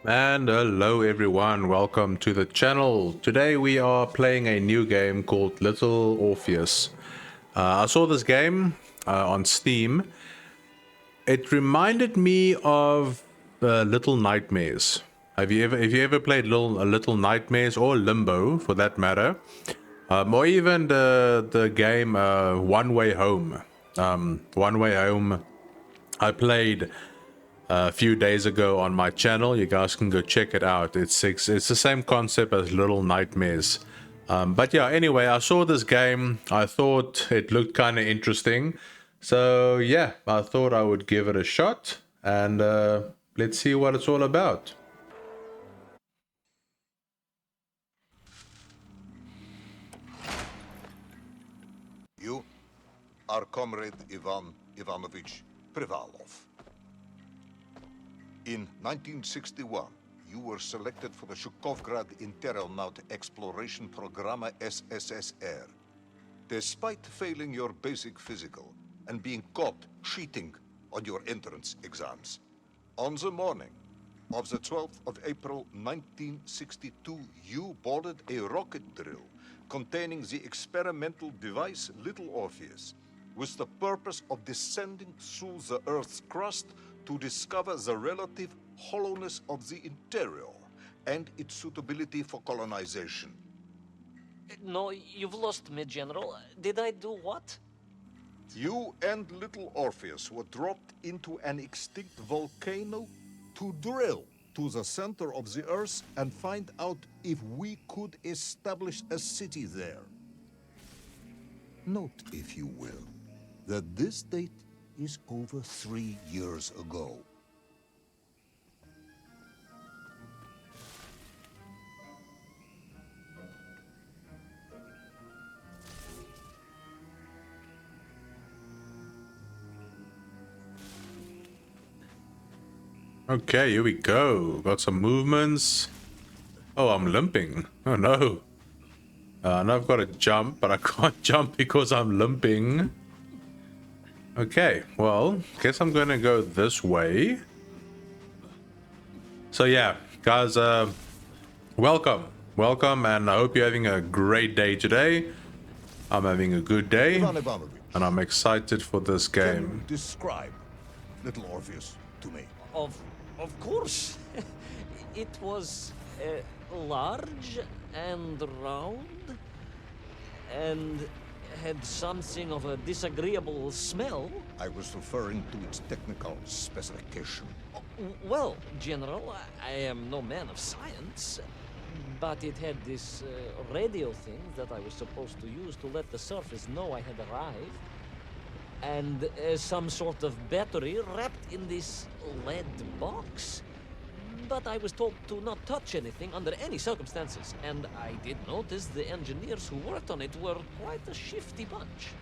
And hello everyone, welcome to the channel. Today we are playing a new game called Little Orpheus. I saw this game on Steam. It reminded me of Little Nightmares. Have you ever played Little Nightmares or Limbo for that matter? Or even the game One Way Home. One Way Home I played a few days ago on my channel. You guys can go check it out. It's the same concept as Little Nightmares. But yeah, anyway, I saw this game. I thought it looked kind of interesting. So yeah, I thought I would give it a shot and let's see what it's all about. You are Comrade Ivan Ivanovic Privalov. In 1961, you were selected for the Shukovgrad Internaut Exploration Program SSSR. Despite failing your basic physical and being caught cheating on your entrance exams, on the morning of the 12th of April 1962, you boarded a rocket drill containing the experimental device Little Orpheus, with the purpose of descending through the Earth's crust to discover the relative hollowness of the interior and its suitability for colonization. No, you've lost me, General. Did I do what? You and Little Orpheus were dropped into an extinct volcano to drill to the center of the Earth and find out if we could establish a city there. Note, if you will, that this date is over 3 years ago. Okay, here we go. Got some movements. Oh, I'm limping. Oh no. Now I've got to jump, but I can't jump because I'm limping. Okay, well, guess I'm gonna go this way. So yeah, guys, welcome, and I hope you're having a great day today. I'm having a good day, Ivan Ivanovic, and I'm excited for this can you game. describe Little Orpheus to me? Of course. It was large and round and had something of a disagreeable smell. I was referring to its technical specification. Well, General, I am no man of science, but it had this radio thing that I was supposed to use to let the surface know I had arrived, and some sort of battery wrapped in this lead box. But I was told to not touch anything under any circumstances, and I did notice the engineers who worked on it were quite a shifty bunch.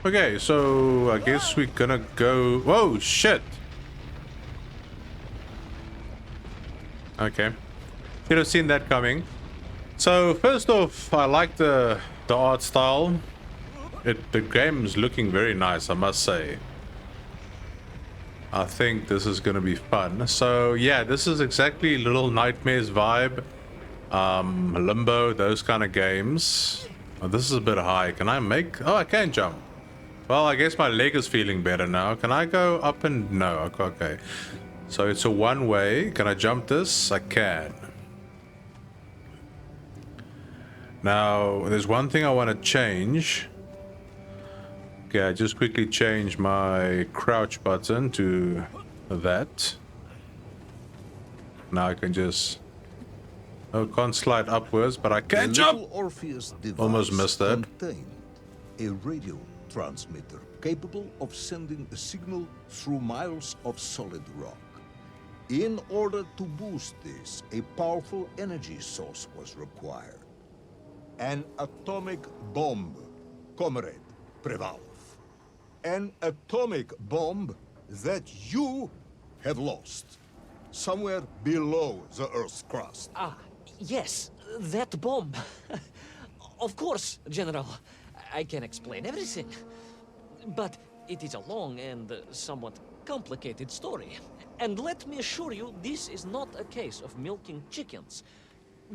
Okay, so I guess we're gonna go. Whoa, shit! Okay, should have seen that coming. So first off, I like the art style. The game's looking very nice, I must say. I think this is gonna be fun. So yeah, this is exactly Little Nightmares vibe, Limbo, those kind of games. Oh, this is a bit high. Can I make? Oh, I can jump. Well, I guess my leg is feeling better now. Can I go up and no? Okay. So it's a one way. Can I jump this? I can. Now, there's one thing I want to change. Okay, I just quickly change my crouch button to that. Now I can just... Oh, can't slide upwards, but I can jump! Little Orpheus device Almost missed that. contained a radio transmitter capable of sending a signal through miles of solid rock. In order to boost this, a powerful energy source was required. An atomic bomb, Comrade Privalov. An atomic bomb that you have lost somewhere below the Earth's crust. Ah, yes, that bomb. Of course, General. I can explain everything. But it is a long and somewhat complicated story. And let me assure you, this is not a case of milking chickens.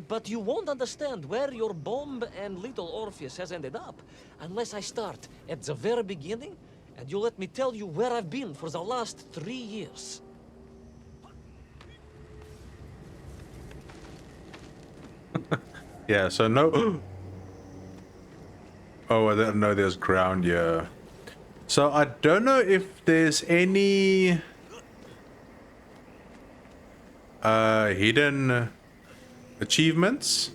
But you won't understand where your bomb and Little Orpheus has ended up unless I start at the very beginning and you let me tell you where I've been for the last 3 years. Yeah, so no... Oh, I didn't know there's ground here. So I don't know if there's any... hidden achievements.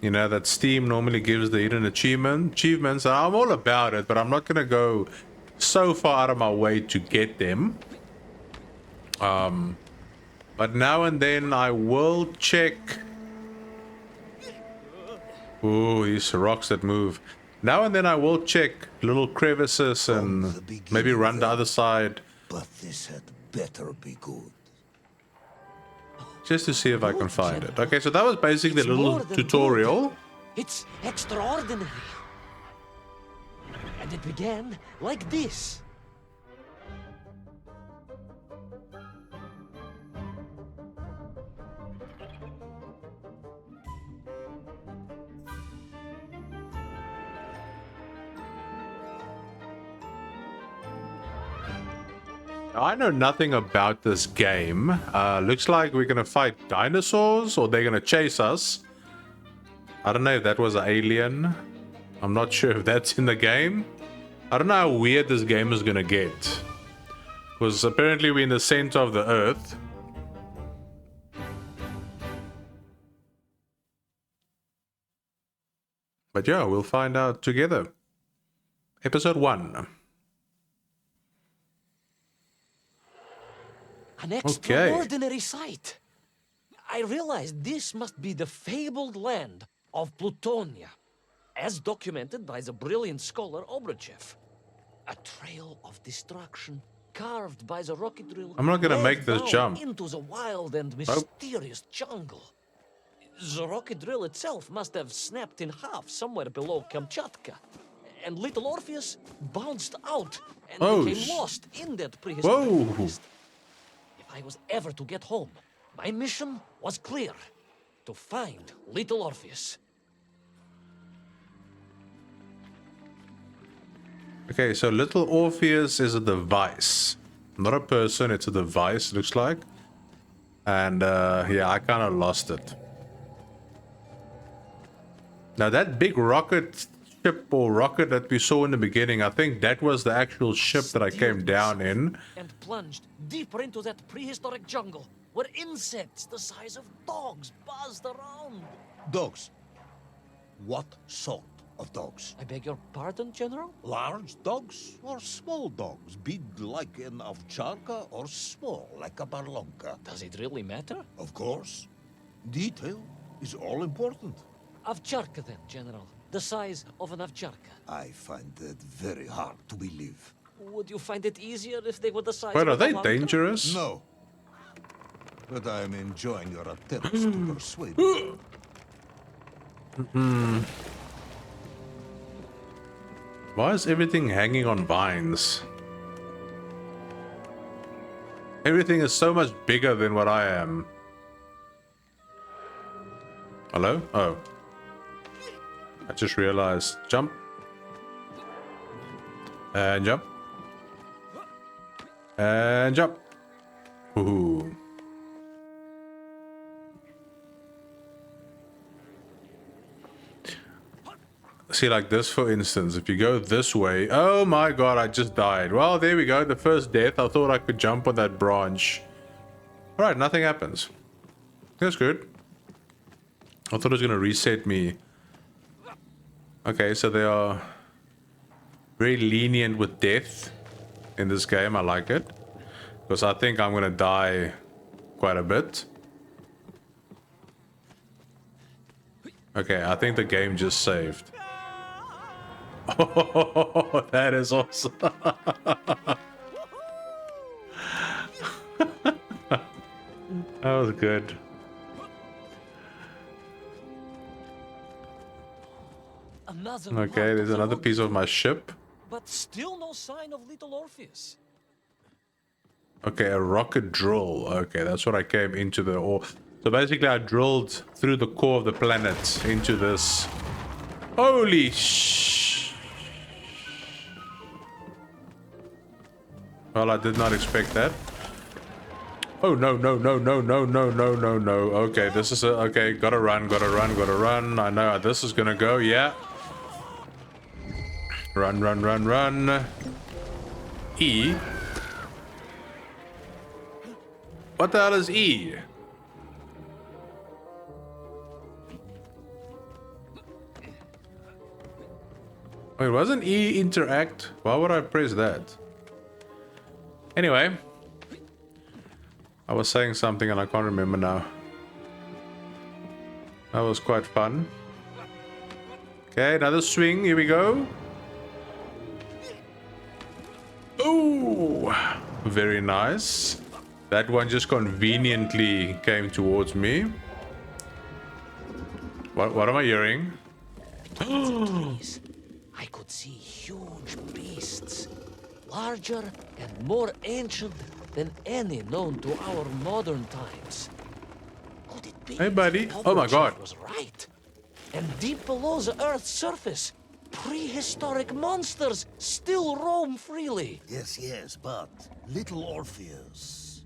You know, that Steam normally gives the hidden achievements. I'm all about it, but I'm not gonna go so far out of my way to get them. But now and then I will check. Ooh, these rocks that move. Now and then I will check little crevices and maybe run the other side. But this had better be good. Just to see if I can find it. Okay, so that was basically a It's little more than tutorial. good. It's extraordinary. And it began like this. I know nothing about this game. Looks like we're gonna fight dinosaurs or they're gonna chase us. I don't know if that was an alien. I'm not sure if that's in the game. I don't know how weird this game is gonna get. Because apparently we're in the center of the earth. But yeah, we'll find out together. Episode 1. An extraordinary sight. I realized this must be the fabled land of Plutonia, as documented by the brilliant scholar Obruchev. A trail of destruction carved by the rocket drill. I'm not gonna led make this down jump. into the wild and mysterious jungle. The rocket drill itself must have snapped in half somewhere below Kamchatka. And Little Orpheus bounced out and became lost in that prehistoric forest. If I was ever to get home, my mission was clear. To find Little Orpheus. Okay, so Little Orpheus is a device. Not a person, it's a device, looks like. And yeah, I kind of lost it. Now that big rocket ship or rocket that we saw in the beginning, I think that was the actual ship that I came down in. And plunged deeper into that prehistoric jungle where insects the size of dogs buzzed around. Dogs. What sort of dogs? I beg your pardon, General? Large dogs or small dogs? Big like an ovcharka or small like a barlonka? Does it really matter? Of course. Detail is all important. Ovcharka then, General. The size of an ovcharka. I find that very hard to believe. Would you find it easier if they were the size Wait, of are a they Valka? dangerous? No. But I am enjoying your attempts to persuade me. Why is everything hanging on vines? Everything is so much bigger than what I am. Hello? Oh. I just realized. Jump. And jump. And jump. Ooh. See, like this, for instance, if you go this way... Oh my god, I just died. Well, there we go. The first death. I thought I could jump on that branch. Alright, nothing happens. That's good. I thought it was going to reset me. Okay, so they are very lenient with death in this game. I like it. Because I think I'm going to die quite a bit. Okay, I think the game just saved. Oh, that is awesome. That was good. Another Okay, part there's of the another rocket piece of my drill, ship. but still no sign of Little Orpheus. Okay, a rocket drill. Okay, that's what I came into the ore. So basically I drilled through the core of the planet into this. Holy sh... Well, I did not expect that. Oh, no, no, no, no, no, no, no, no, no. Okay, this is a... Okay, gotta run, gotta run, gotta run. I know how this is gonna go, yeah. Run, run, run, run. E. What the hell is E? Wait, wasn't E interact? Why would I press that? Anyway. I was saying something and I can't remember now. That was quite fun. Okay, another swing. Here we go. Oh, very nice. That one just conveniently came towards me. What am I hearing? Trees, I could see huge beasts, larger and more ancient than any known to our modern times. Could it be? Hey, buddy. the Oh my Chief God. was right. And deep below the Earth's surface, prehistoric monsters still roam freely. Yes, yes, but Little Orpheus.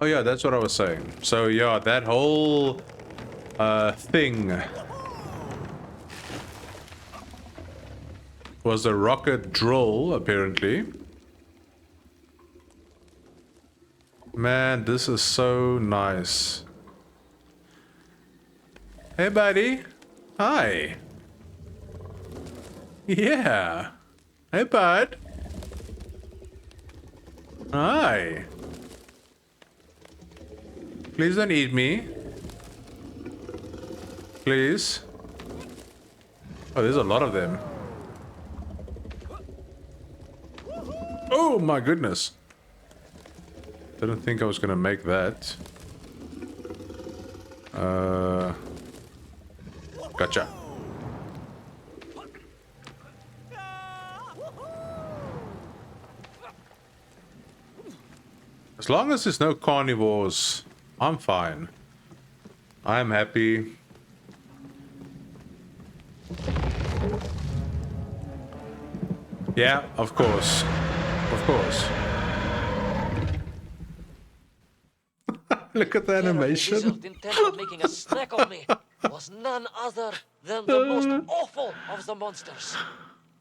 Oh yeah, that's what I was saying. So yeah, that whole thing was a rocket drill, apparently. Man, this is so nice. Hey, buddy. Hi. Yeah. Hey, bud. Hi. Please don't eat me. Please. Oh, there's a lot of them. Oh my goodness. Didn't think I was gonna make that. Gotcha. As long as there's no carnivores, I'm fine. I'm happy. Yeah, of course. Of course. Look at the animation. The wizard intent on making a snack of me was none other than the most awful of the monsters,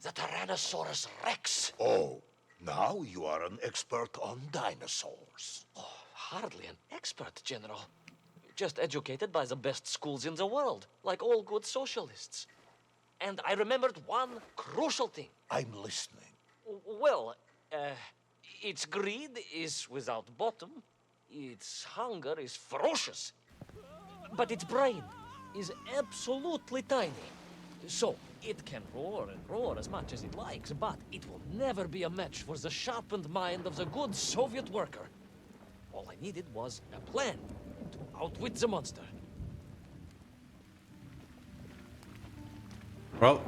the Tyrannosaurus Rex. Oh, now you are an expert on dinosaurs. Oh, hardly an expert, General. Just educated by the best schools in the world, like all good socialists. And I remembered one crucial thing. I'm listening. Well, its greed is without bottom, its hunger is ferocious, but its brain is absolutely tiny. So, it can roar and roar as much as it likes, but it will never be a match for the sharpened mind of the good Soviet worker. All I needed was a plan to outwit the monster. Well,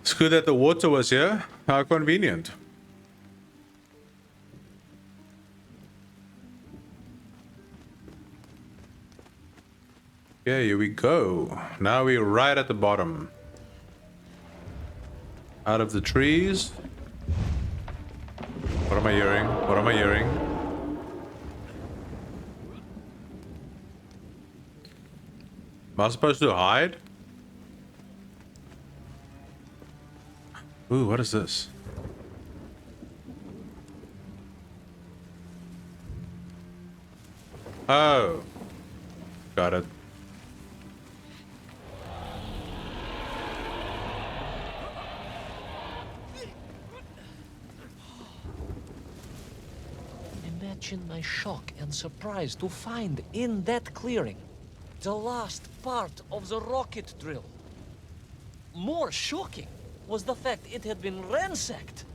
it's good that the water was here. How convenient. Yeah, here we go. Now we're right at the bottom. Out of the trees. What am I hearing? What am I hearing? Am I supposed to hide? Ooh, what is this? Oh. Got it. Imagine my shock and surprise to find in that clearing the last part of the rocket drill. More shocking was the fact it had been ransacked.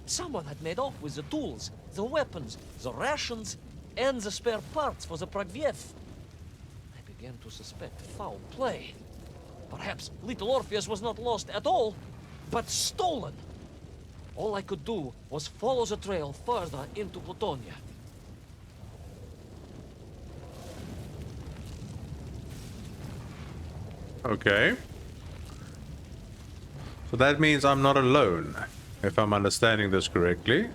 Someone had made off with the tools, the weapons, the rations, and the spare parts for the Pragviev. I began to suspect foul play. Perhaps Little Orpheus was not lost at all, but stolen. All I could do was follow the trail further into Plutonia. Okay. So that means I'm not alone, if I'm understanding this correctly.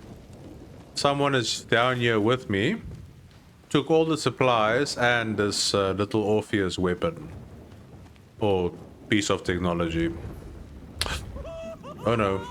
Someone is down here with me. Took all the supplies and this Little Orpheus weapon. Or piece of technology. Oh no.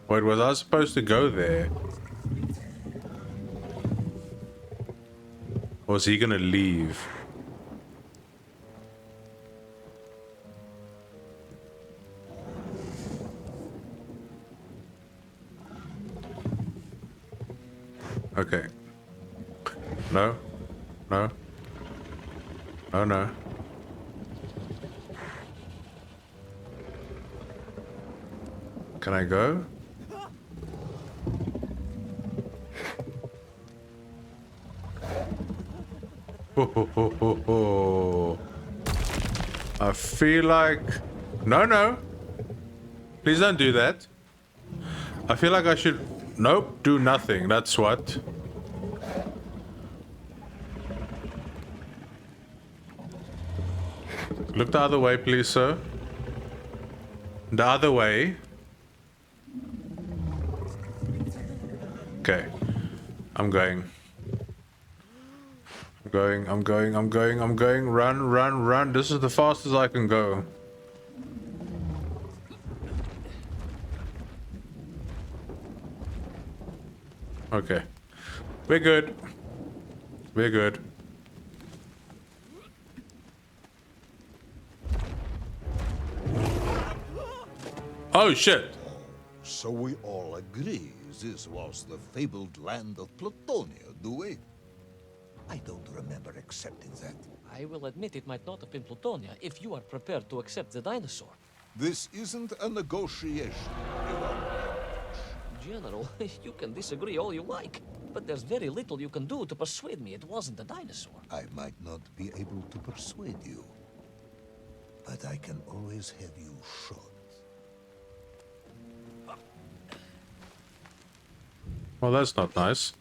Wait, was I supposed to go there? Or was he gonna leave? Okay. No. No. Oh no. Can I go? I feel like... No, no. Please don't do that. I feel like I should... Nope, do nothing. That's what. Look the other way, please, sir. The other way. Okay. I'm going. I'm going. Run, run, run. This is the fastest I can go. Okay. We're good. We're good. Oh shit. So we all agree this was the fabled land of Plutonia, do we? I don't remember accepting that. I will admit it might not have been Plutonia if you are prepared to accept the dinosaur. This isn't a negotiation, Ivan. General, you can disagree all you like, but there's very little you can do to persuade me it wasn't a dinosaur. I might not be able to persuade you, but I can always have you shot. Well, that's not nice.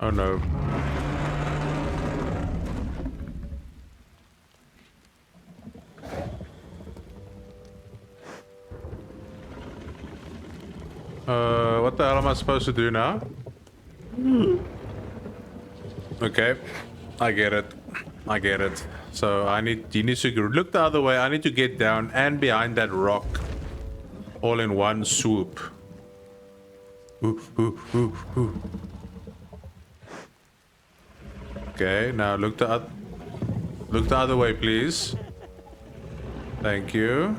Oh no. What the hell am I supposed to do now? Okay, I get it. I get it. So you need to look the other way. I need to get down and behind that rock, all in one swoop. Ooh, ooh, ooh, ooh. Okay, now look the other way, please. Thank you.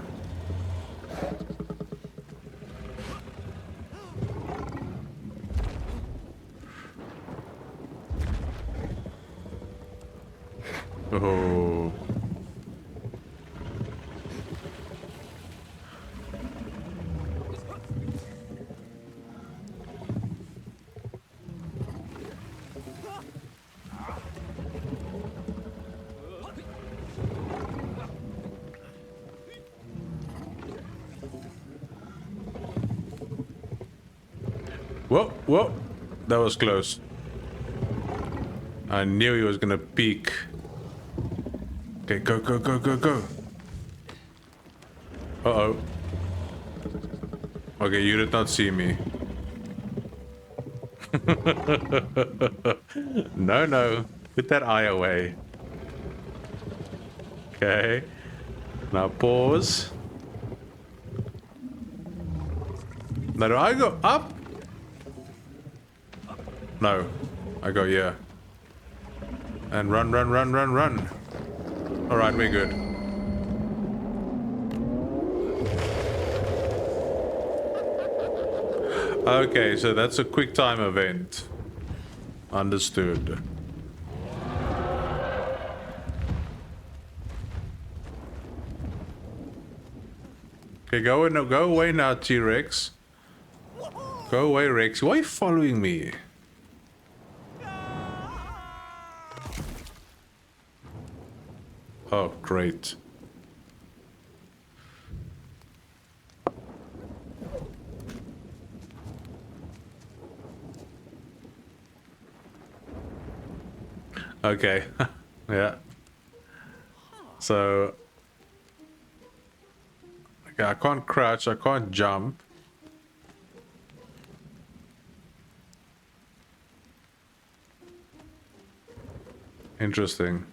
Oh. Whoa, whoa. That was close. I knew he was gonna peek. Okay, go, go, go, go, go. Uh-oh. Okay, you did not see me. No, no. Put that eye away. Okay. Now pause. Now do I go up? No. I go, yeah. And run, run, run, run, run. Alright, we're good. Okay, so that's a quick time event. Understood. Okay, go away now, T-Rex. Go away, Rex. Why are you following me? Oh, great. Okay. Yeah. So... Okay, I can't crouch, I can't jump. Interesting.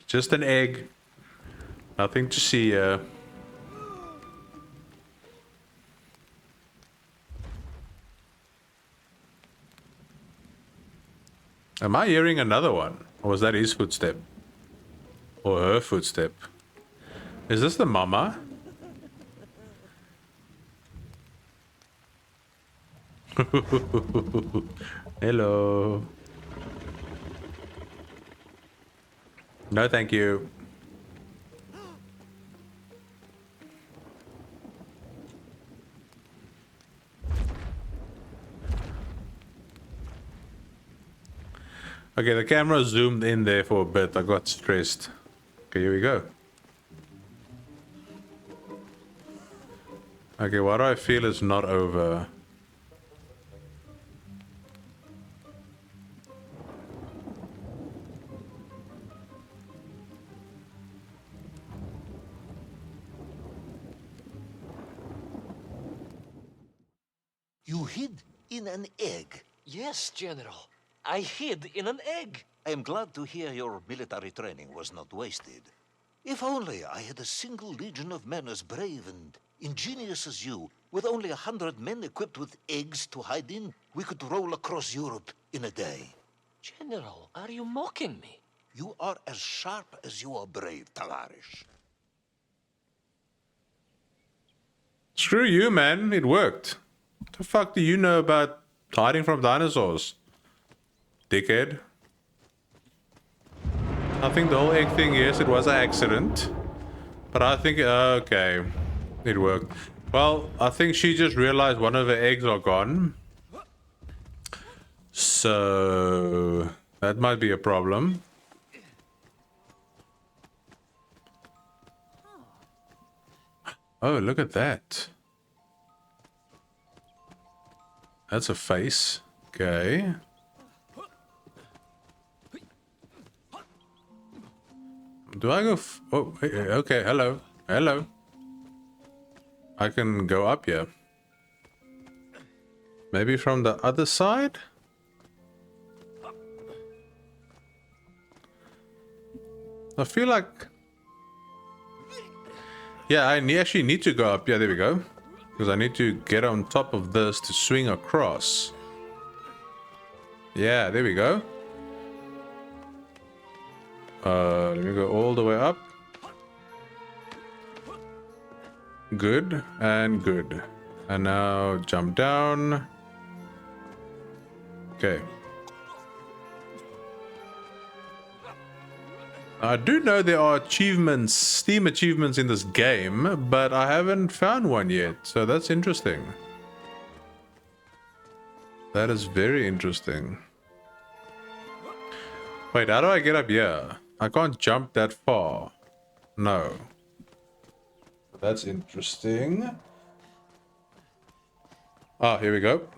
Just an egg. Nothing to see here. Am I hearing another one? Or was that his footstep? Or her footstep? Is this the mama? Hello. No, thank you. Okay, the camera zoomed in there for a bit. I got stressed. Okay, here we go. Okay, what do I feel is not over? You hid in an egg. Yes, General. I hid in an egg. I am glad to hear your military training was not wasted. If only I had a single legion of men as brave and ingenious as you, with only 100 men equipped with eggs to hide in, we could roll across Europe in a day. General, are you mocking me? You are as sharp as you are brave, Tavarish. Screw you, man. It worked. What the fuck do you know about hiding from dinosaurs? Dickhead. I think the whole egg thing, yes, it was an accident. But I think, okay, it worked. Well, I think she just realized one of her eggs are gone. So, that might be a problem. Oh, look at that. That's a face. Okay. Do I go oh, okay, hello. Hello. I can go up here. Maybe from the other side? I feel like... Yeah, I actually need to go up. Yeah, there we go. Because I need to get on top of this to swing across. Yeah, there we go. Let me go all the way up. Good and good. And now jump down. Okay. I do know there are achievements, Steam achievements in this game, but I haven't found one yet, so that's interesting. That is very interesting. Wait, how do I get up here? I can't jump that far. No. That's interesting. Ah, here we go.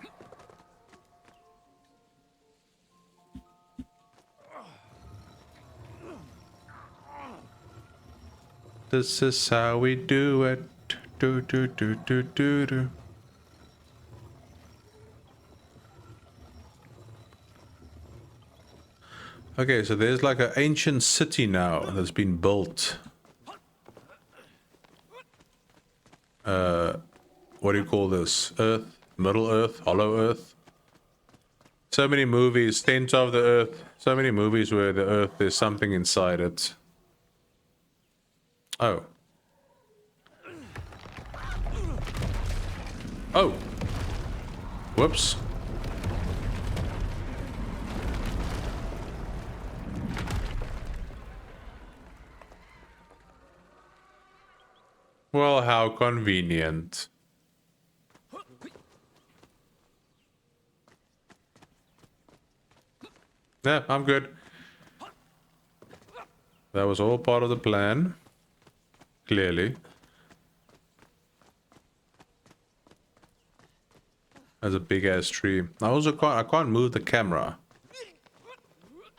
This is how we do it. Do do do do do do. Okay, so there's like an ancient city now that's been built. What do you call this? Earth? Middle Earth? Hollow Earth? So many movies, Center of the Earth. So many movies where the Earth, there's something inside it. Oh. Oh. Whoops. Well, how convenient. Yeah, I'm good. That was all part of the plan. Clearly. There's a big ass tree. I can't move the camera.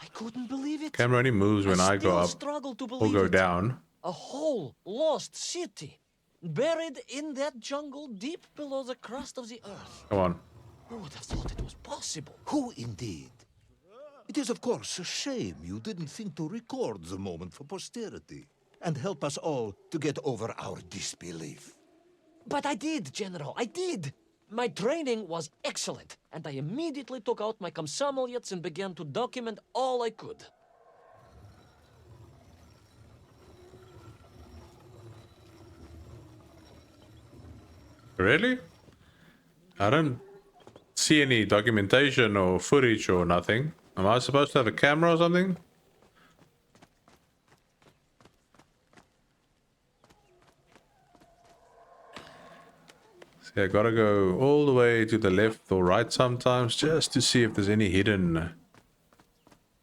I couldn't believe it. Camera only moves when I go still up struggle to or believe go it. down. A whole lost city, buried in that jungle deep below the crust of the earth. Come on. Who would have thought it was possible? Who indeed? It is, of course, a shame you didn't think to record the moment for posterity and help us all to get over our disbelief. But I did, General, I did. My training was excellent, and I immediately took out my cosmonauts and began to document all I could. Really? I don't see any documentation or footage or nothing. Am I supposed to have a camera or something? See, I gotta go all the way to the left or right sometimes just to see if there's any hidden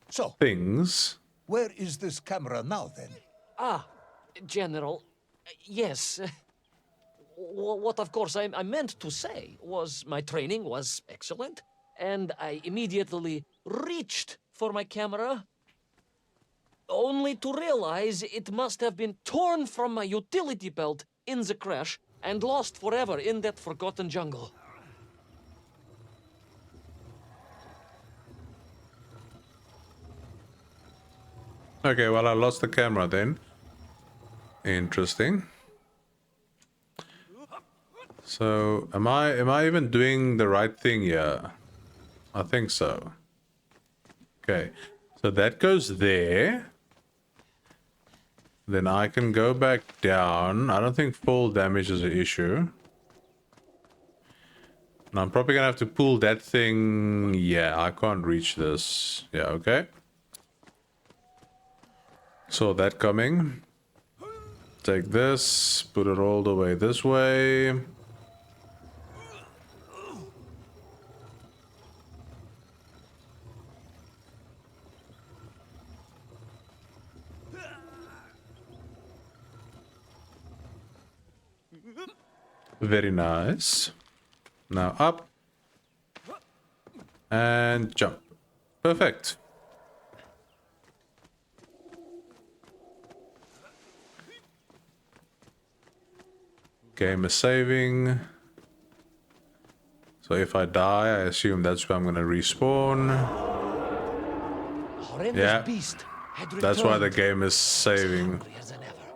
So, things. where is this camera now, then? Ah, General, yes. What, of course, I meant to say was my training was excellent, and I immediately reached for my camera, only to realize it must have been torn from my utility belt in the crash and lost forever in that forgotten jungle. Okay, well, I lost the camera then. Interesting. So, am I even doing the right thing here? I think so. Okay, so that goes there. Then I can go back down. I don't think fall damage is an issue. And I'm probably gonna have to pull that thing. Yeah, I can't reach this. Yeah, okay. Saw that coming. Take this, put it all the way this way. Very nice. Now up. And jump. Perfect. Game is saving. So if I die, I assume that's where I'm gonna respawn. Yeah, that's why the game is saving.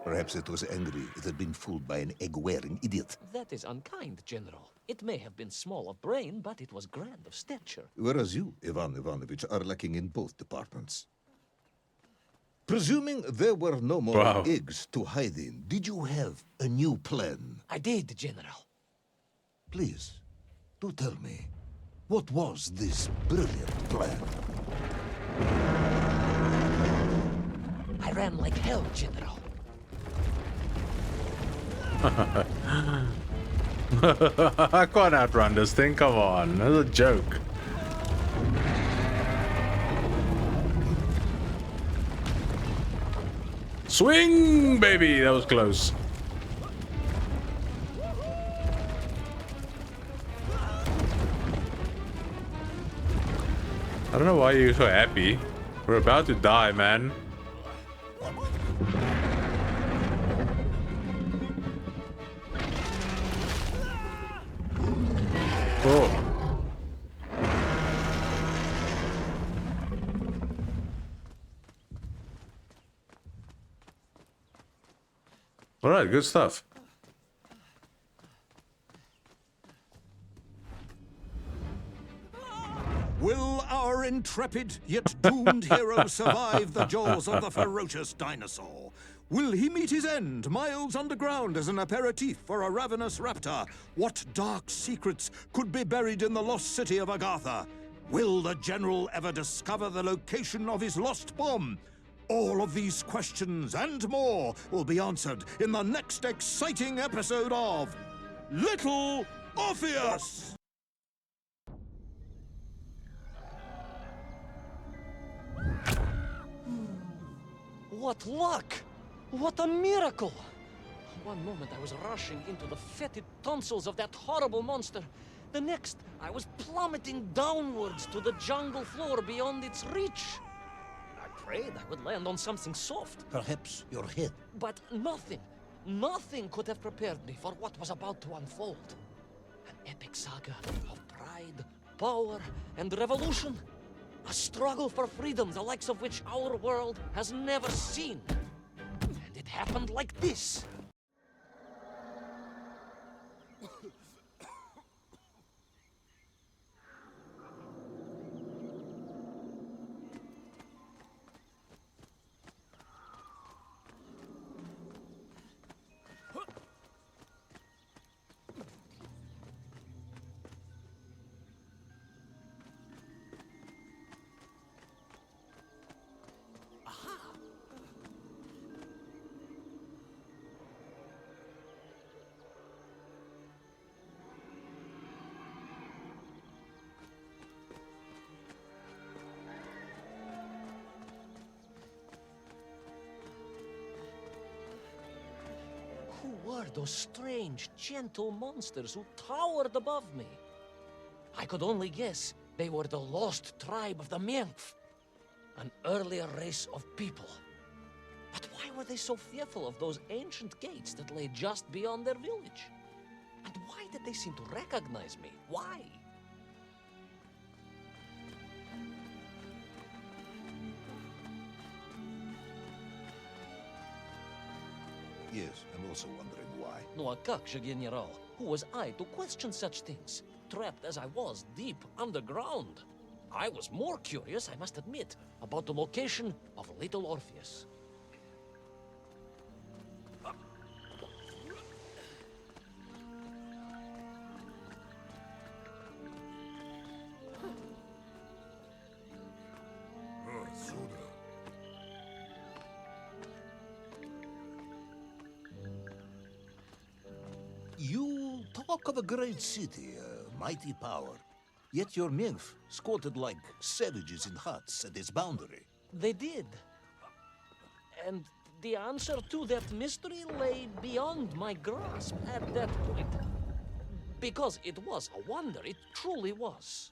Perhaps it was angry it had been fooled by an egg-wearing idiot. That is unkind, General. It may have been small of brain, but it was grand of stature. Whereas you, Ivan Ivanovic, are lacking in both departments. Presuming there were no more eggs to hide in, did you have a new plan? I did, General. Please, do tell me, what was this brilliant plan? I ran like hell, General. I can't outrun this thing, come on. That's a joke. Swing, baby! That was close. I don't know why you're so happy. We're about to die, man. Oh. All right, good stuff. Will our intrepid yet doomed hero survive the jaws of the ferocious dinosaur? Will he meet his end miles underground as an aperitif for a ravenous raptor? What dark secrets could be buried in the lost city of Agartha? Will the general ever discover the location of his lost bomb? All of these questions and more will be answered in the next exciting episode of Little Orpheus! What luck! What a miracle! One moment I was rushing into the fetid tonsils of that horrible monster. The next, I was plummeting downwards to the jungle floor beyond its reach. I prayed I would land on something soft. Perhaps your head. But nothing could have prepared me for what was about to unfold. An epic saga of pride, power, and revolution. A struggle for freedom the likes of which our world has never seen. And it happened like this. Who were those strange, gentle monsters who towered above me? I could only guess they were the lost tribe of the Menkf, an earlier race of people. But why were they so fearful of those ancient gates that lay just beyond their village? And why did they seem to recognize me? Why? Yes, I'm also wondering why. No, a как же, General? Who was I to question such things? Trapped as I was deep underground. I was more curious, I must admit, about the location of Little Orpheus. You talk of a great city, a mighty power. Yet your Menkf squatted like savages in huts at its boundary. They did. And the answer to that mystery lay beyond my grasp at that point. Because it was a wonder, it truly was.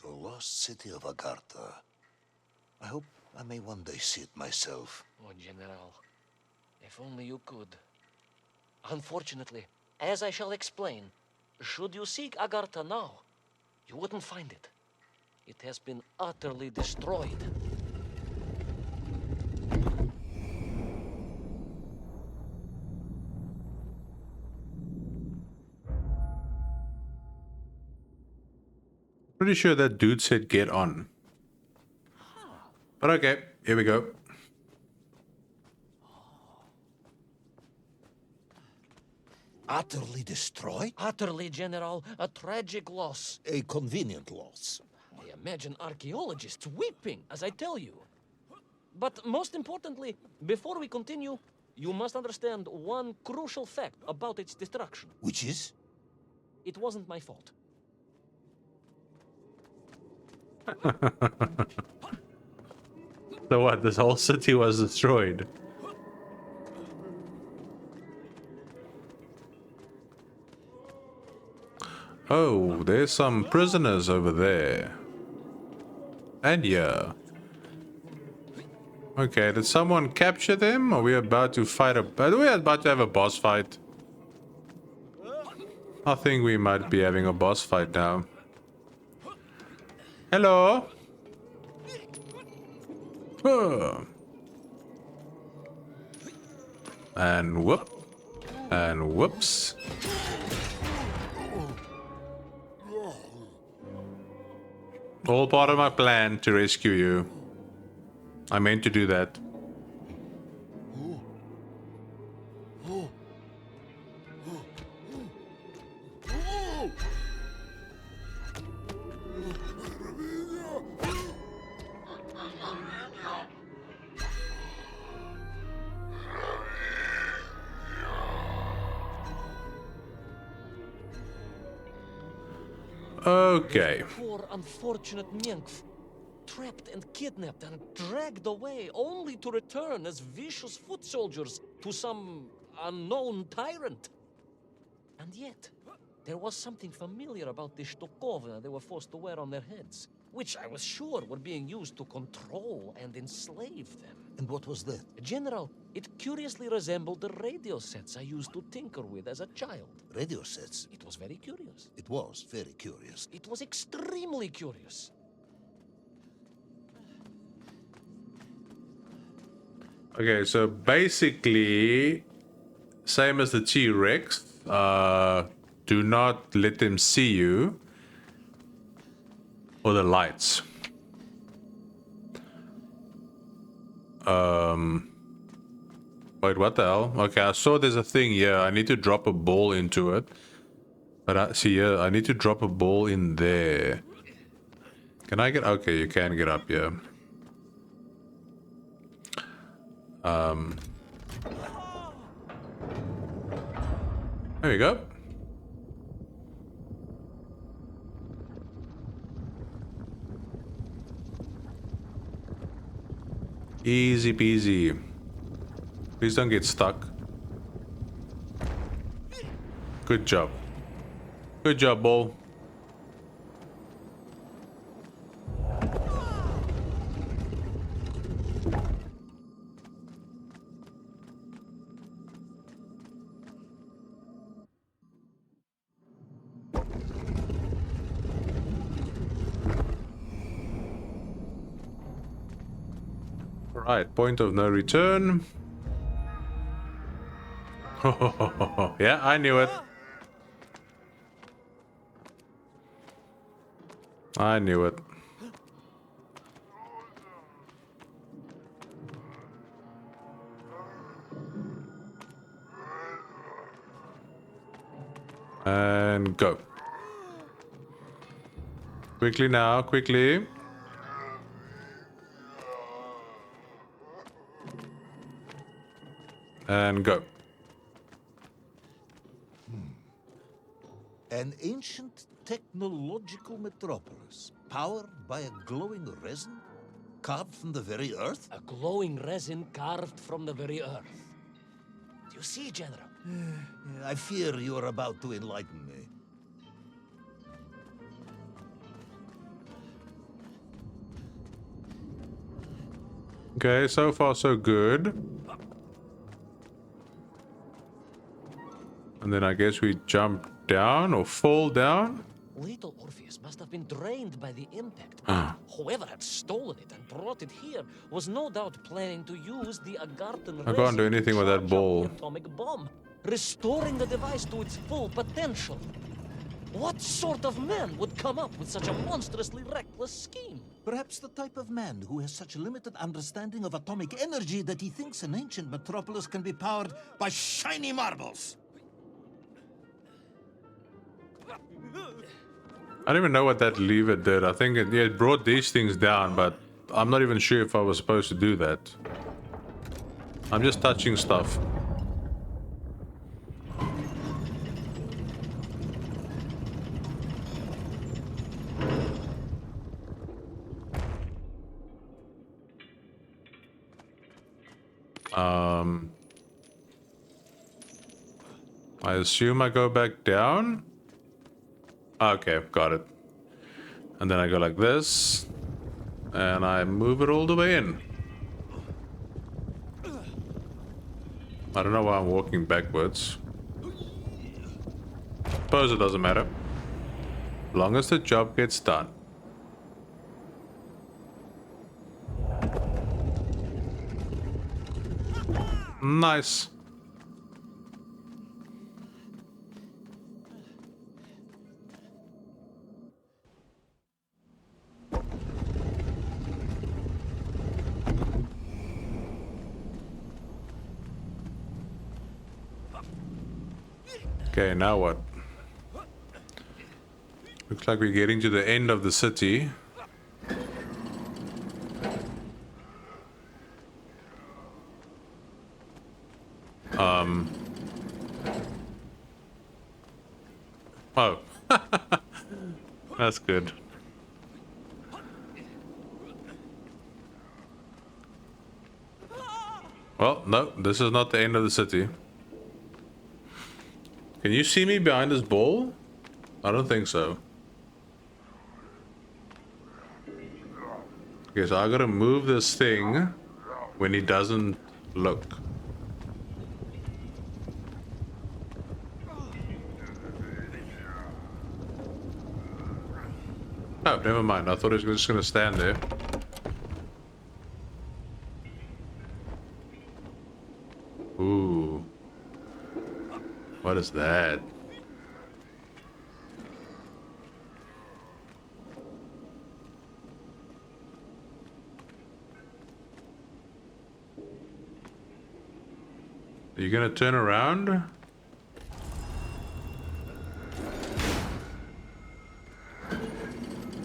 The lost city of Agartha. I hope I may one day see it myself. Oh, General, if only you could. Unfortunately, as I shall explain, should you seek Agartha now, you wouldn't find it. It has been utterly destroyed. Pretty sure that dude said get on. But okay, here we go. Utterly destroyed? Utterly, General, a tragic loss. A convenient loss. I imagine archaeologists weeping as I tell you. But most importantly, before we continue, you must understand one crucial fact about its destruction. Which is? It wasn't my fault. So what? This whole city was destroyed. Oh, there's some prisoners over there. And yeah. Okay, did someone capture them? Are we about to fight are we about to have a boss fight? I think we might be having a boss fight now. Hello? Oh. And whoop. And whoops. All part of my plan to rescue you. I meant to do that. Okay. Poor unfortunate Menkf, trapped and kidnapped and dragged away, only to return as vicious foot soldiers to some unknown tyrant. And yet, there was something familiar about the shtukovina they were forced to wear on their heads, which I was sure were being used to control and enslave them. And what was that? General, it curiously resembled the radio sets I used to tinker with as a child. Radio sets. It was very curious. It was very curious. It was extremely curious. Okay, so basically, same as the T-Rex, do not let them see you. Or the lights. Wait, what the hell? Okay, I saw there's a thing here. I need to drop a ball into it. But I see here, I need to drop a ball in there. Can I get... Okay, you can get up here. There we go. Easy peasy. Please don't get stuck. Good job. Good job, Bull. Right, point of no return. Yeah, I knew it. I knew it. And go. Quickly now, quickly. And go. An ancient technological metropolis, powered by a glowing resin, carved from the very earth? A glowing resin carved from the very earth. Do you see, General? I fear you are about to enlighten me. Okay, so far so good. And then I guess we jump down or fall down. Little Orpheus must have been drained by the impact. Whoever had stolen it and brought it here was no doubt planning to use the Agarthan I can't do resin anything to with that charge up ball. the atomic bomb, restoring the device to its full potential. What sort of man would come up with such a monstrously reckless scheme? Perhaps the type of man who has such limited understanding of atomic energy that he thinks an ancient metropolis can be powered by shiny marbles. I don't even know what that lever did. I think it brought these things down, but I'm not even sure if I was supposed to do that. I'm just touching stuff. I assume I go back down. Okay, got it. And then I go like this. And I move it all the way in. I don't know why I'm walking backwards. Suppose it doesn't matter. Long as the job gets done. Nice. Okay, now what? Looks like we're getting to the end of the city. Oh. That's good. Well, no, this is not the end of the city. Can you see me behind this ball? I don't think so. Okay, so I gotta move this thing when he doesn't look. Oh, never mind. I thought he was just gonna stand there. Ooh. What is that? Are you gonna turn around?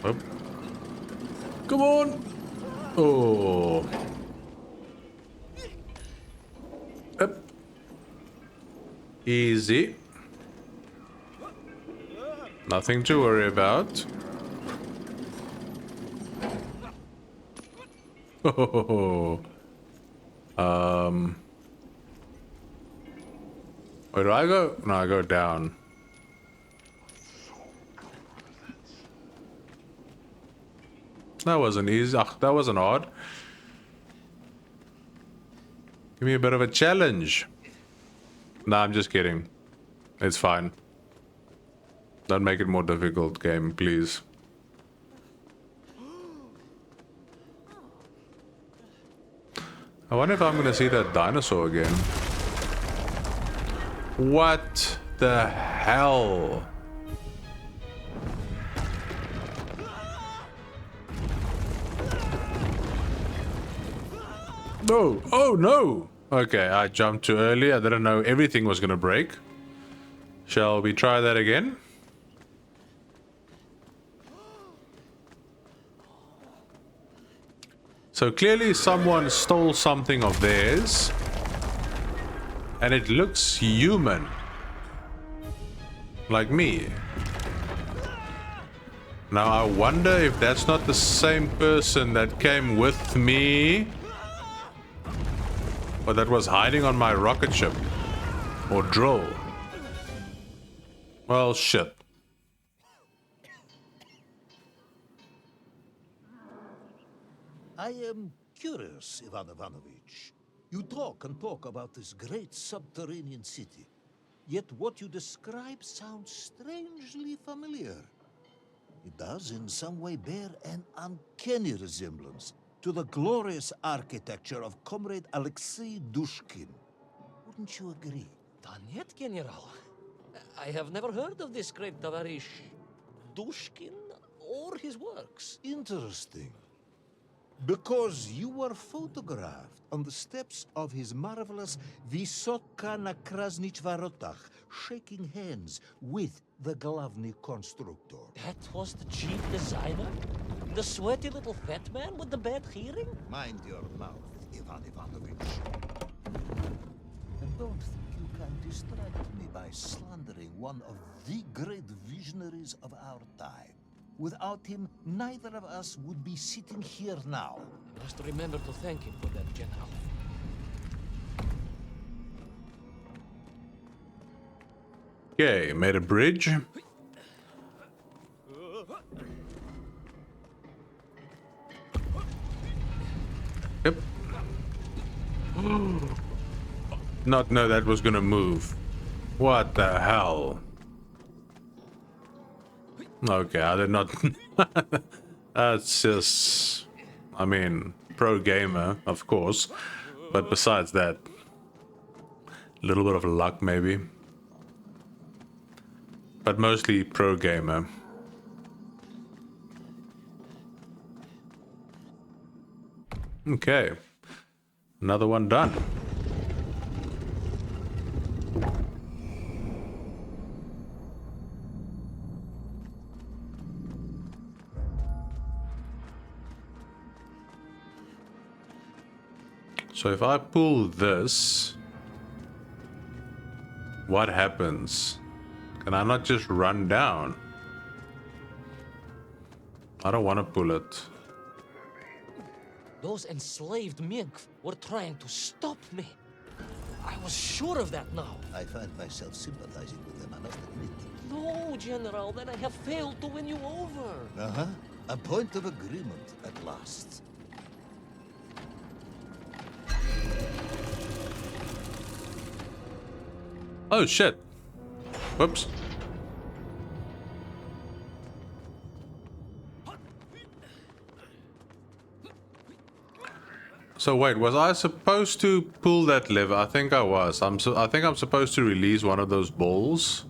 Oh. Come on! Oh. Up. Easy. Nothing to worry about. Oh. Where do I go? No, I go down. That wasn't easy. Ugh, that wasn't hard. Give me a bit of a challenge. Nah, I'm just kidding. It's fine. Don't make it more difficult, game, please. I wonder if I'm gonna see that dinosaur again. What the hell? No! Oh no! Okay, I jumped too early. I didn't know everything was gonna break. Shall we try that again? So clearly someone stole something of theirs. And it looks human. Like me. Now I wonder if that's not the same person that came with me. Or that was hiding on my rocket ship. Or drill. Well, shit. I am curious, Ivan Ivanovic. You talk and talk about this great subterranean city. Yet what you describe sounds strangely familiar. It does in some way bear an uncanny resemblance to the glorious architecture of Comrade Alexei Dushkin. Wouldn't you agree? Danyet, General. I have never heard of this great Tavarish Dushkin or his works. Interesting. Because you were photographed on the steps of his marvelous Vysoka na Krasnich Varotach, shaking hands with the Glavny constructor. That was the chief designer? The sweaty little fat man with the bad hearing? Mind your mouth, Ivan Ivanovic. And don't think you can distract me by slandering one of the great visionaries of our time. Without him, neither of us would be sitting here now. I must remember to thank him for that, General. Okay, made a bridge. Yep. Not know that was gonna move. What the hell? Okay, I did not. That's just. I mean, pro gamer, of course. But besides that, a little bit of luck maybe. But mostly pro gamer. Okay. Another one done. So if I pull this, what happens? Can I not just run down? I don't want to pull it. Those enslaved mink were trying to stop me. I was sure of that now. I find myself sympathizing with them, I must admit. No, General, then I have failed to win you over. Uh-huh. A point of agreement at last. Oh shit. Whoops. So wait, was I supposed to pull that lever? I think I was. I think I'm supposed to release one of those balls.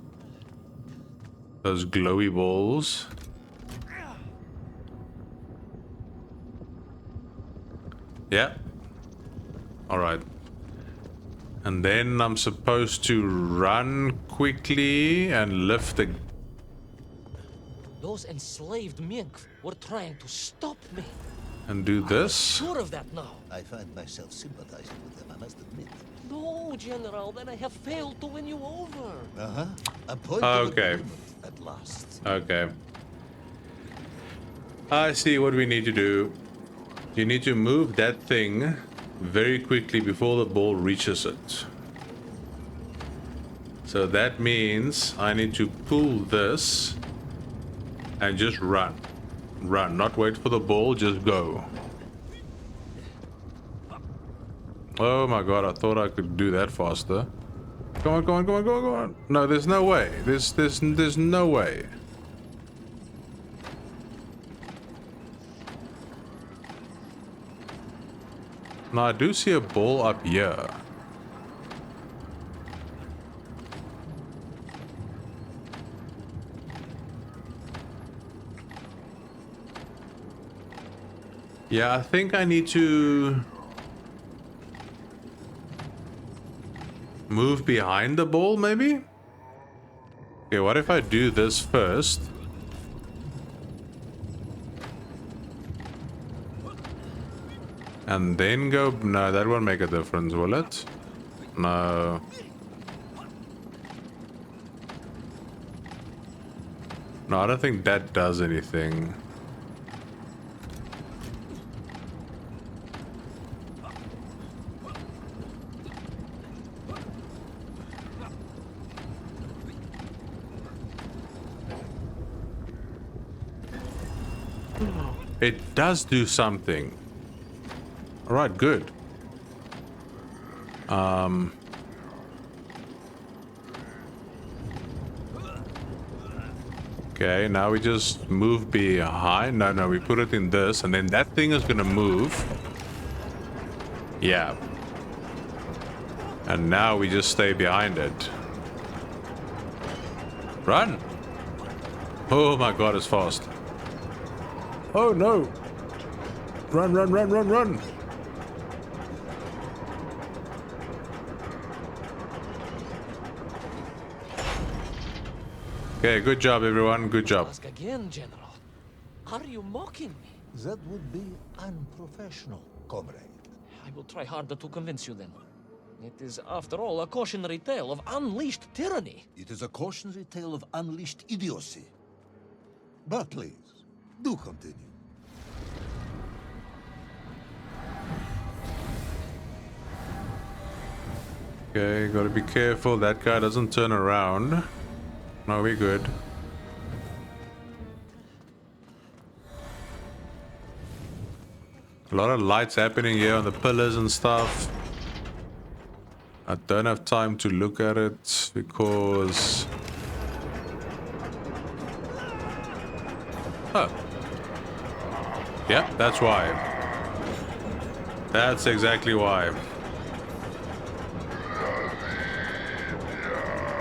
Those glowy balls. Yeah. All right. And then I'm supposed to run quickly and lift the... Those enslaved mink were trying to stop me. And do this. Sure of that now. I find myself sympathizing with them, I must admit. No, General, then I have failed to win you over. Uh-huh. A point of Okay. agreement at last. Okay. I see what we need to do. You need to move that thing very quickly before the ball reaches it. So that means I need to pull this and just run. Run, not wait for the ball, just go. Oh my god, I thought I could do that faster. Come on, come on, come on, come on, come on. No, there's no way. There's no way. Now I do see a ball up here. Yeah, I think I need to move behind the ball, maybe? Okay, what if I do this first? And then go... No, that won't make a difference, will it? No. No, I don't think that does anything. It does do something. Alright, good. Okay, now we just move behind. No, we put it in this, and then that thing is gonna move. Yeah. And now we just stay behind it. Run! Oh my god, it's fast. Oh no! Run, run, run, run, run! Okay, good job everyone, good job. Ask again, General. Are you mocking me? That would be unprofessional, comrade. I will try harder to convince you then. It is, after all, a cautionary tale of unleashed tyranny. It is a cautionary tale of unleashed idiocy. But please, do continue. Okay, gotta be careful that guy doesn't turn around. No, we're good. A lot of lights happening here on the pillars and stuff. I don't have time to look at it because... Oh. Yeah, that's why. That's exactly why.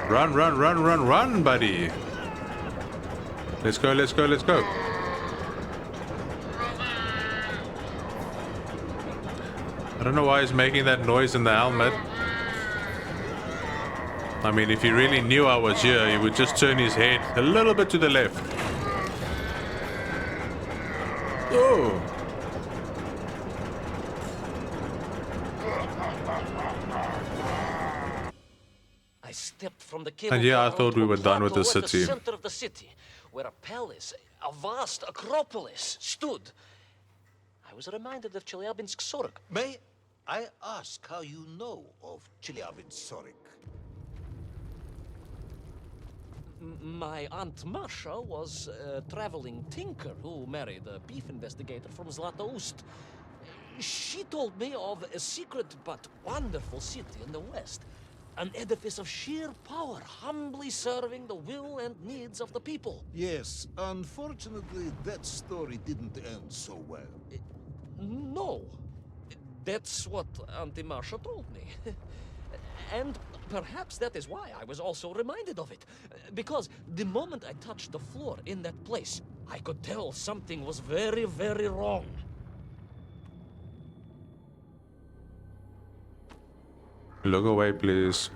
Run, run, run, run, run, buddy. Let's go, let's go, let's go. I don't know why he's making that noise in the helmet. I mean, if he really knew I was here, he would just turn his head a little bit to the left. Oh. I stepped from the cable And yeah, I car thought onto we a were done with the plateau at city. the center of the city, where a palace, a vast acropolis, stood. I was reminded of Chelyabinsk Sorok. May I ask how you know of Chelyabinsk? My Aunt Masha was a traveling tinker who married a beef investigator from Zlatoust. She told me of a secret but wonderful city in the west. An edifice of sheer power, humbly serving the will and needs of the people. Yes, unfortunately, that story didn't end so well. No. That's what Auntie Marcia told me. And perhaps that is why I was also reminded of it. Because the moment I touched the floor in that place, I could tell something was very, very wrong. Look away, please.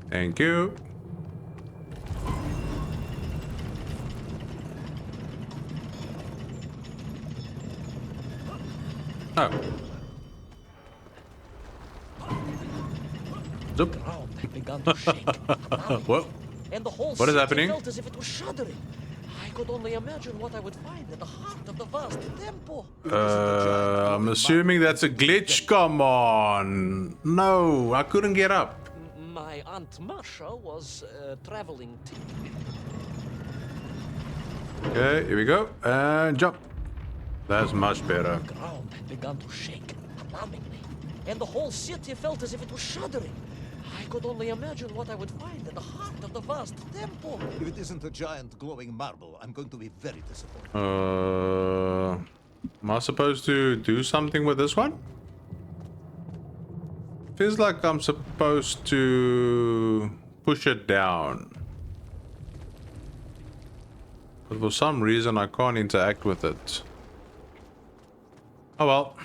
Thank you. Oh. Zoop. The ground had begun to shake. What? And the whole What is city happening? felt as if it was shuddering. I could only imagine what I would find at the heart of the vast temple. I'm assuming that's a glitch. Come on. No, I couldn't get up. My Aunt Masha was a traveling tinker. Okay, here we go. And jump. That's much better. The ground had begun to shake alarmingly, and the whole city felt as if it was shuddering. I could only imagine what I would find at the heart of the vast temple. If it isn't a giant glowing marble, I'm going to be very disappointed. Am I supposed to do something with this one? Feels like I'm supposed to push it down. But for some reason I can't interact with it. Oh well.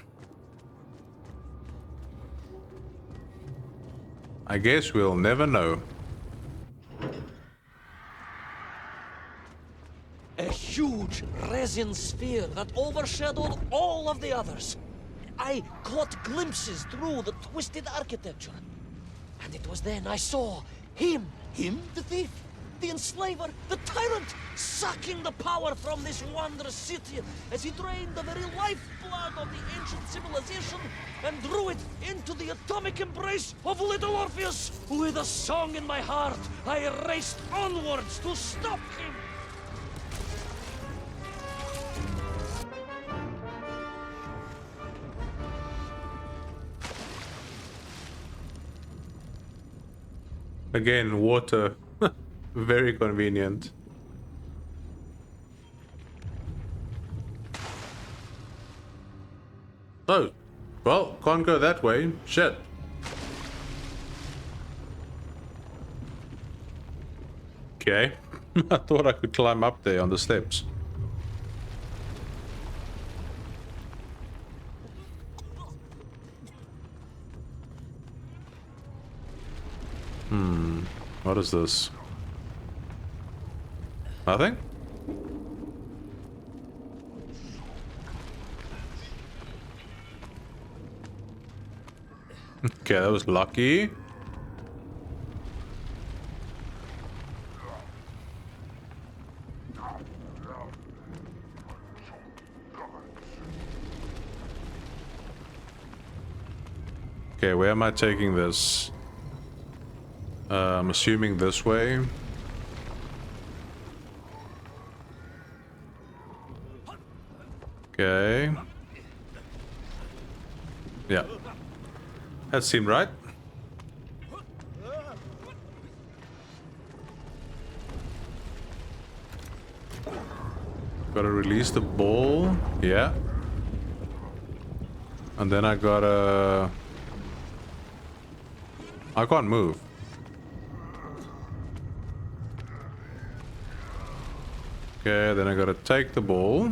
I guess we'll never know. A huge resin sphere that overshadowed all of the others. I caught glimpses through the twisted architecture. And it was then I saw him. Him, the thief? The enslaver, the tyrant, sucking the power from this wondrous city as he drained the very lifeblood of the ancient civilization and drew it into the atomic embrace of Little Orpheus. With a song in my heart, I raced onwards to stop him. Again, water. Very convenient. Oh, well, can't go that way. Shit. Okay. I thought I could climb up there on the steps. What is this? Nothing? Okay, that was lucky. Okay, where am I taking this? I'm assuming this way. Okay. Yeah. That seemed right. Gotta release the ball. Yeah. And then I gotta... I can't move. Okay, then I gotta take the ball.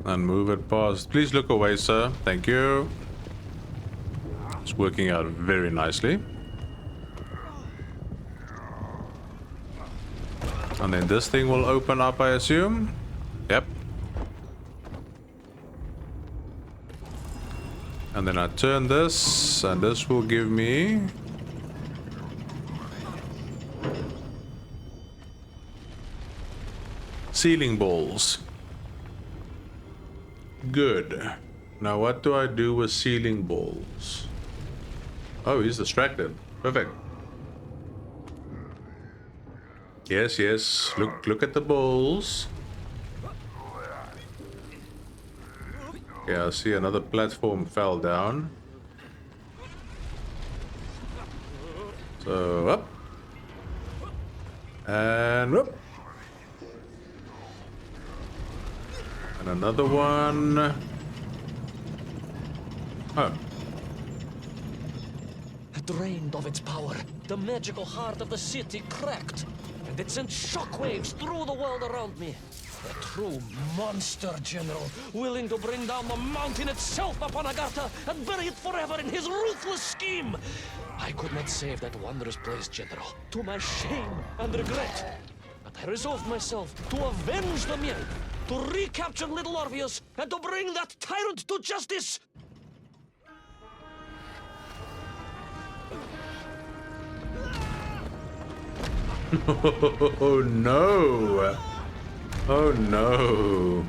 And move it past. Please look away, sir. Thank you. It's working out very nicely. And then this thing will open up, I assume. Yep. And then I turn this, and this will give me... ceiling balls. Good. Now what do I do with ceiling balls? Oh, he's distracted. Perfect. Yes, yes. Look at the balls. Yeah, I see another platform fell down. So up. And up. And another one. Oh. Drained of its power, the magical heart of the city cracked, and it sent shockwaves through the world around me. A true monster, General, willing to bring down the mountain itself upon Agartha and bury it forever in his ruthless scheme. I could not save that wondrous place, General, to my shame and regret. But I resolved myself to avenge the men, to recapture Little Orpheus, and to bring that tyrant to justice. Oh no! Oh no!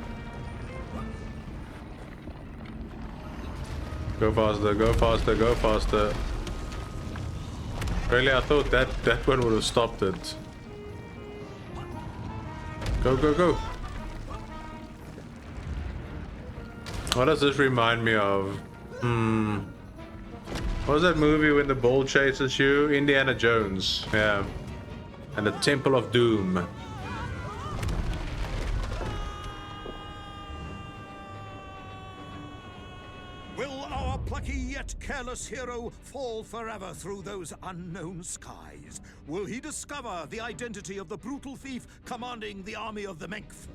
Go faster, go faster, go faster. Really, I thought that one would have stopped it. Go, go, go! What does this remind me of? What was that movie when the ball chases you? Indiana Jones. Yeah. And the Temple of Doom. Will our plucky yet careless hero fall forever through those unknown skies? Will he discover the identity of the brutal thief commanding the army of the Menkth?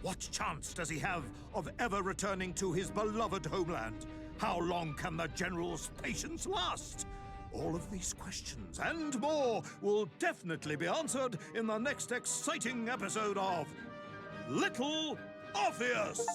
What chance does he have of ever returning to his beloved homeland? How long can the General's patience last? All of these questions and more will definitely be answered in the next exciting episode of Little Orpheus!